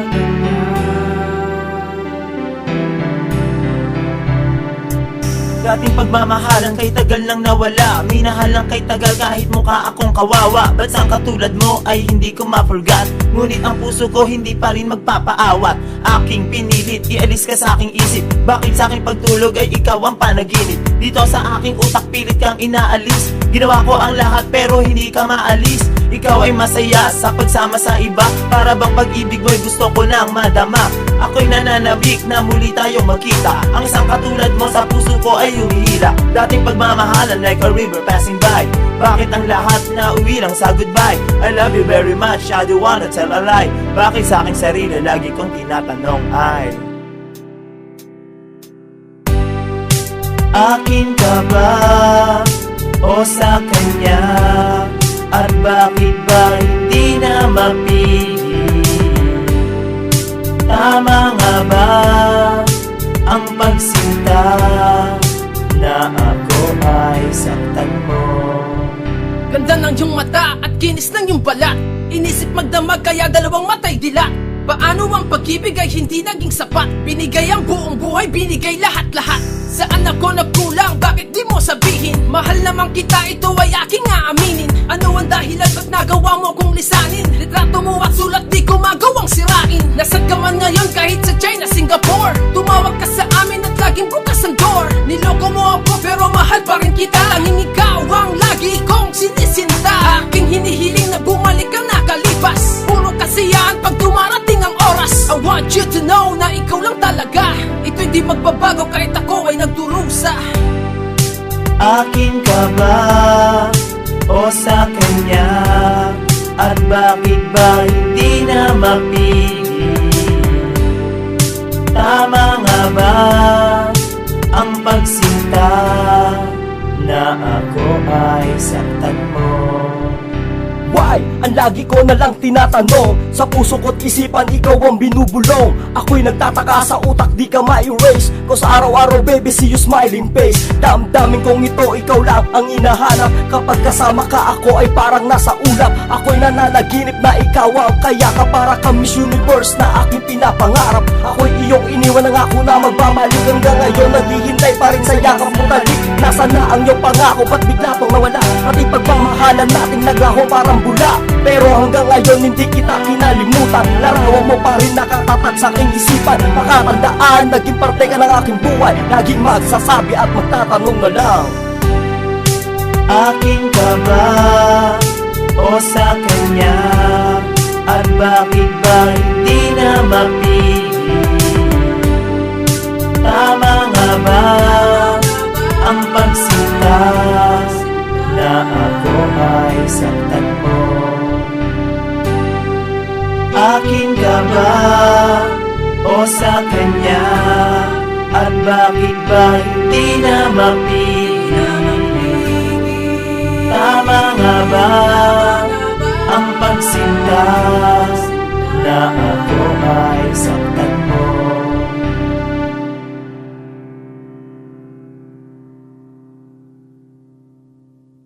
kanya. Dating pagmamahalan kay tagal nang nawala, minahal lang kay tagal kahit mukha akong kawawa. Ba't ang katulad mo ay hindi ko ma-forgot? Ngunit ang puso ko hindi pa rin magpapaawat. Aking pinilit, ialis ka sa aking isip. Bakit sa aking pagtulog ay ikaw ang panaginip? Dito sa aking utak pilit kang inaalis. Ginawa ko ang lahat pero hindi ka maalis. Ikaw ay masaya sa pagsama sa iba. Para bang pag-ibig mo'y gusto ko nang madama. Ako'y nananabik na muli tayong magkita. Ang isang katulad mo sa puso ko ay humihila. Dating pagmamahalan like a river passing by. Bakit ang lahat na uwi lang sa goodbye? I love you very much, I don't wanna tell a lie. Bakit sa aking sarili lagi kong tinatanong ay akin ka ba o sa kanya? At bakit ba hindi na mapili? Tama nga ba ang pagsinta na ako ay saktan mo? Ganda ng iyong mata at kinis ng iyong balat. Inisip magdamag kaya dalawang matay dila. Paano ang pag-ibig ay hindi naging sapat? Binigay ang buong buhay, binigay lahat-lahat. Saan ako nagkulang? Bakit di mo sabihin? Mahal naman kita, ito ay aking aaminin. Ano ang dahilan ba't nagawa mo kong lisanin? Litrato mo at sulat di ko magawang sirain. Nasaan ka man ngayon kahit sa China, Singapore? Tumawag ka sa amin at laging bukas ang door. Niloko mo ako pero mahal pa rin kita. Tanging ikaw ang lagi kong sinisinta. Aking hinihiling na bumalik ang nakalipas. Puro kasiyahan pag dumarating ang oras. I want you to know na ikaw lang talaga. Ito'y di magbabago kahit ako ay nagdurusa. Akin ka ba o sa kanya? At bakit ba hindi na mapili? Tama nga ba ang pagsinta na ako ay saktan mo? Why? Ang lagi ko na lang tinatanong. Sa puso ko't isipan ikaw ang binubulong. Ako'y nagtataka sa utak di ka ma-erase. Cause araw-araw baby see you smiling face. Damdamin kong ito ikaw lang ang inahanap. Kapag kasama ka ako ay parang nasa ulap. Ako'y nananaginip na ikaw ang kaya ka. Para ka Miss Universe na aking pinapangarap. Ako'y iyong iniwan ng ako na magbabalik. Hanggang ngayon naghihintay pa rin sa yakap mo talik. Nasaan na ang iyong pangako? Ba't bigla tong nawala? At ipagmamahalan nating naglaho parang bula. Pero hanggang ngayon hindi kita kinalimutan. Larawan mo pa rin nakatapat sa aking isipan. Makatandaan, naging parte ka ng aking buhay. Laging magsasabi at magtatanong na lang. Akin ka ba o sa kanya? At bakit ba hindi na mapili? Tama nga ba ang pagsinta na ako ay saktan mo? Akin ka ba o sa kanya? At bakit ba hindi na mapili? Tama nga ba ang pagsinta na ako ay saktan